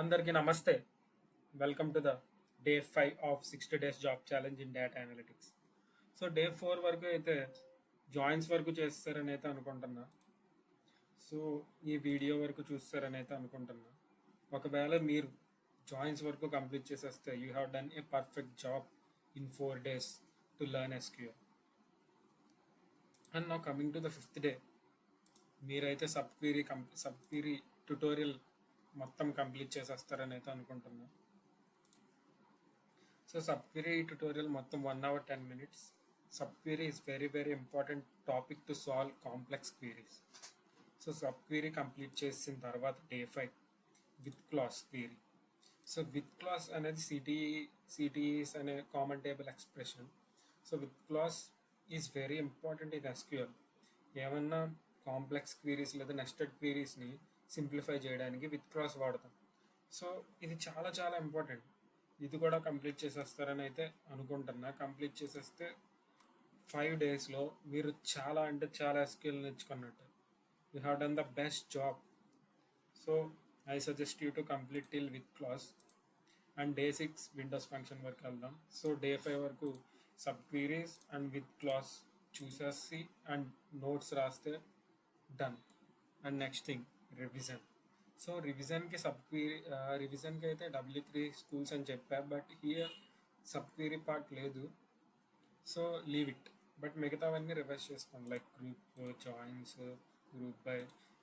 అందరికీ నమస్తే. Welcome to the day 5 of 60 days job challenge in data analytics. So day 4 వరకు అయితే joins వరకు చేస్తారని అయితే అనుకుంటున్నా. సో ఈ వీడియో వరకు చూస్తారని అయితే అనుకుంటున్నా. ఒకవేళ మీరు జాయిన్స్ వరకు కంప్లీట్ చేసేస్తే you have done a perfect job in 4 days to learn SQL. And now coming to the 5th day, మీరైతే సబ్ క్వీరీ ట్యుటోరియల్ మొత్తం కంప్లీట్ చేసేస్తారని అయితే అనుకుంటున్నా. సో సబ్ క్వెరీ ట్యుటోరియల్ మొత్తం 1 hour 10 minutes. Sub query is very important topic to solve complex queries. So sub query complete చేసిన తర్వాత day 5 with class query. So with class అనేది సిటీఈస్ అనే common table expression. So with class is very important in SQL. ఏమన్నా complex queries లేదా nested క్వెరీస్ని simplify చేయడానికి with class వాడతాం. So ఇది చాలా ఇంపార్టెంట్. ఇది కూడా కంప్లీట్ చేసేస్తారని అయితే అనుకుంటున్నా. కంప్లీట్ చేసేస్తే 5 daysలో మీరు చాలా ఎస్క్యూఎల్ నేర్చుకున్నట్టు. You have done the best job. So I suggest you to complete till with clause. And day 6 windows function వరకు వెళ్దాం. సో డే 5 వరకు sub queries and with clause చూసేసి అండ్ నోట్స్ రాస్తే done. And next thing revision. So రివిజన్కి రివిజన్కి అయితే W3 schools అని చెప్పా, but here sub query part లేదు. So leave it. బట్ మిగతావన్నీ రివైజ్ చేసుకోండి, like group joins, group by,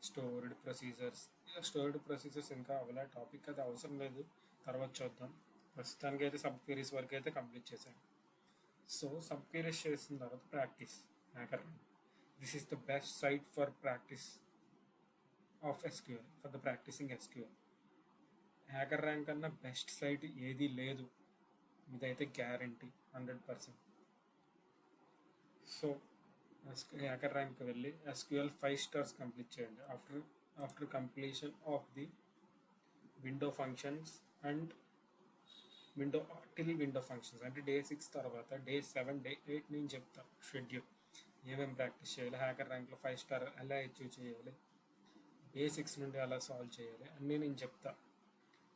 stored procedures. Stored procedures ఇంకా అవ్వలే టాపిక్, అది అవసరం లేదు, తర్వాత చూద్దాం. ప్రస్తుతానికి అయితే సబ్ క్వెరీస్ వరకు అయితే కంప్లీట్ చేశాను. సో సబ్ క్వెరీస్ చేసిన తర్వాత practice Hacker. This is the best site for practice of SQL, for the practicing SQL. HackerRank కన్నా బెస్ట్ సైట్ ఏది లేదు, ఇదైతే గ్యారంటీ 100%. సో హ్యాకర్ ర్యాంక్కి వెళ్ళి ఎస్క్యూఎల్ 5 stars కంప్లీట్ చేయండి. After completion of the window functions and window functions అంటే day 6 తర్వాత day 7, day 8 నేను చెప్తా షెడ్యూల్ ఏమేమి ప్రాక్టీస్ చేయాలి, హ్యాకర్ ర్యాంక్లో 5 star ఎలా అచీవ్ చేయాలి, డే 6 నుండి అలా సాల్వ్ చేయాలి అన్నీ నేను చెప్తా.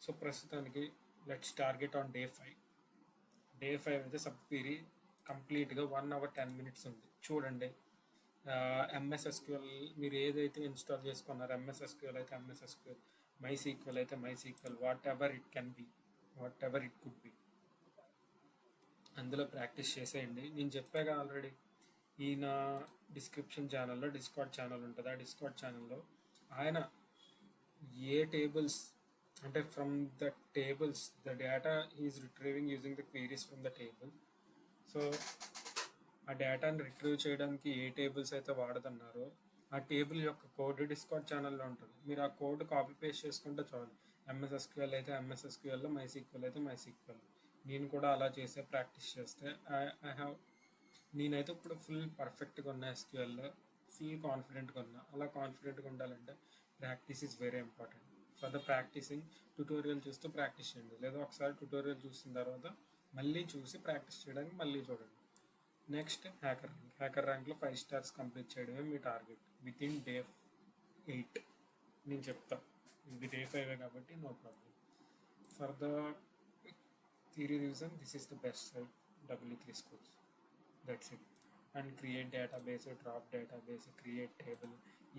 సో ప్రస్తుతానికి let's target on day 5. Day 5 అయితే సబ్ క్వెరీ కంప్లీట్గా 1 hour 10 minutes ఉంది. చూడండి, ఎంఎస్ ఎస్క్యూఎల్ మీరు ఏదైతే ఇన్స్టాల్ చేసుకున్నారో, ఎంఎస్ ఎస్క్యూఎల్ అయితే ఎంఎస్ ఎస్క్యూఎల్, MySQL అయితే MySQL, what ever it can be, what ever it could be, అందులో ప్రాక్టీస్ చేసేయండి. నేను చెప్పాగా ఆల్రెడీ, ఈయన డిస్క్రిప్షన్ ఛానల్లో డిస్కార్డ్ ఛానల్ ఉంటుంది. ఆ డిస్కార్డ్ ఛానల్లో ఆయన ఏ టేబుల్స్ అంటే from the tables the data is retrieving using the queries from the table. So ఆ డేటాని రిట్రీవ్ చేయడానికి ఏ టేబుల్స్ అయితే వాడుతున్నారో ఆ టేబుల్ యొక్క కోడ్ డిస్కార్డ్ ఛానల్లో ఉంటుంది. మీరు ఆ కోడ్ కాపీ పేస్ట్ చేసుకుంటే చాలు. ఎంఎస్ ఎస్క్యూఎల్ అయితే ఎంఎస్ ఎస్క్యూఎల్లో, MySQL అయితే MySQL. నేను కూడా అలా చేసే ప్రాక్టీస్ చేస్తే నేనైతే ఇప్పుడు ఫుల్ పర్ఫెక్ట్గా ఉన్న ఎస్క్యూఎల్లో, ఫుల్ కాన్ఫిడెంట్గా ఉన్నా. అలా కాన్ఫిడెంట్గా ఉండాలంటే practice is very important. For the practicing tutorial చూస్తూ ప్రాక్టీస్ చేయండి, లేదా ఒకసారి ట్యుటోరియల్ చూసిన తర్వాత మళ్ళీ చూసి ప్రాక్టీస్ చేయడానికి మళ్ళీ చూడండి. నెక్స్ట్ హ్యాకర్ ర్యాంక్లో 5 stars కంప్లీట్ చేయడమే మీ టార్గెట్ విత్ ఇన్ డే 8. నేను చెప్తా, ఇది డే 5 కాబట్టి no problem. For the theory revision this is the best site, W3 schools. That's it. And create database, drop database, create table,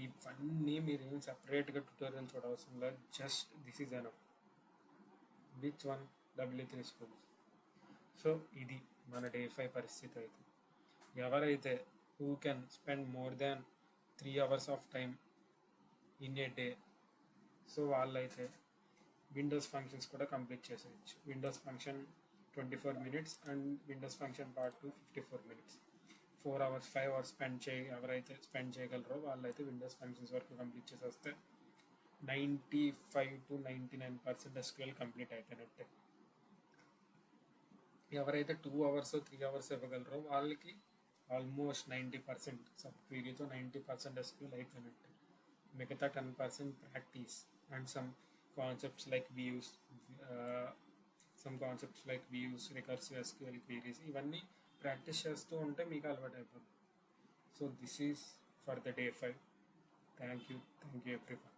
ఇవన్నీ మీరు ఏం సపరేట్గా ట్యుటోరియల్ చూడవసరం లేదు. Just this is enough. Which one? W3 schools. So ఇది మన day 5 పరిస్థితి. అయితే ఎవరైతే who can spend more than 3 hours of time in a day, so వాళ్ళైతే విండోస్ ఫంక్షన్స్ కూడా కంప్లీట్ చేసేయచ్చు. Windows function 24 minutes and Windows function part 2 54 minutes. 4 hours 5 hours ఎవరైతే spend చేయగలరో వాళ్ళైతే విండోస్ ఫంక్షన్స్ వరకు కంప్లీట్ చేసేస్తే 95 to 99% ఎస్క్యూఎల్ కంప్లీట్ అయిపోయినట్టే. ఎవరైతే 2 hours 3 hours ఇవ్వగలరో వాళ్ళకి ఆల్మోస్ట్ 90%, సబ్ క్వెరీతో 90% ఎస్క్యూఎల్ అయిపోయినట్టే. మిగతా 10% practice and some concepts like views, recursive SQL queries, ఇవన్నీ ప్రాక్టీస్ చేస్తూ ఉంటే మీకు అలవాటు అయిపోతుంది. So this is for the day 5. Thank you everyone.